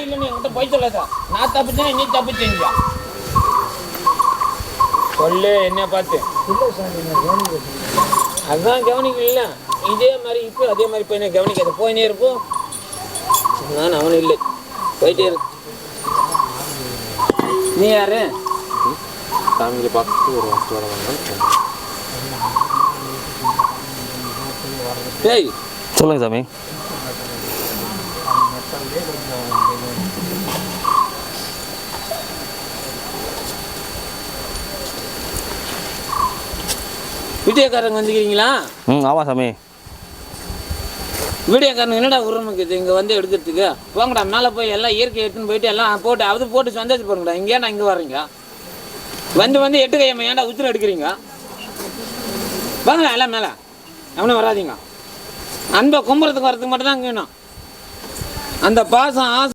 இல்லைன்னு என்கிட்ட போய் சொல்லாத. நான் தப்பிச்சேன், நீ தப்பு செஞ்சா சொல்லு என்ன பார்த்து. அதுதான் கவனிக்கல. இதே மாதிரி இப்போ அதே மாதிரி போய் கவனிக்காத. போயினே இருப்போம். நான் அவனு இல்லை, போயிட்டே இரு. நீ யாரு? ஃபேமிலி பார்த்து ஒரு வாரத்து வரவாங்க. டேய் சொல்லுங்க சாமி. வீடியோக்காரங்க வந்துக்கிறீங்களா? ஆமாம் சாமி. வீடியோக்காரங்க என்னடா உரிமைக்குது இங்கே வந்து எடுக்கிறதுக்கு? போங்கடா மேலே போய் எல்லாம் இயற்கை எடுத்துன்னு போயிட்டு எல்லாம் போட்டு அது போட்டு சந்தோஷம் போடுங்கடா. இங்கே நான் இங்கே வர்றீங்க வந்து எட்டு கையம்மா ஏன்டா உத்திரம் எடுக்கிறீங்க? வாங்கடா எல்லாம் மேலே. அவனும் வராதிங்க. அன்பை கும்புறதுக்கு வரதுக்கு மட்டும் தான் வேணும். அந்த பாசம் ஆசை